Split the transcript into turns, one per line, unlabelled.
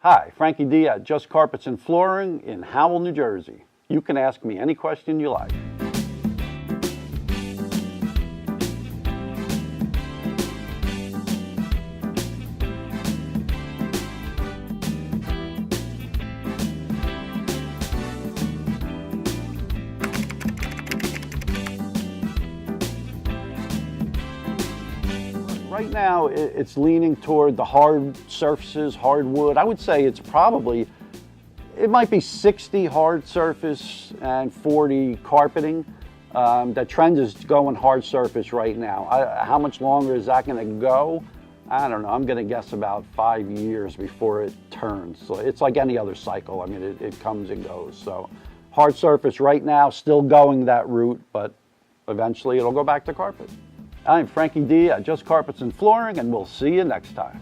Hi, Frankie D at Just Carpets and Flooring in Howell, New Jersey. You can ask me any question you like. Right now, it's leaning toward the hard surfaces, hardwood. I would say it's probably, it might be 60 hard surface and 40 carpeting. The trend is going hard surface right now. How much longer is that going to go? I don't know. I'm going to guess about 5 years before it turns. So it's like any other cycle. I mean, it comes and goes. So hard surface right now, still going that route, but eventually it'll go back to carpet. I'm Frankie D at Just Carpets and Flooring, and we'll see you next time.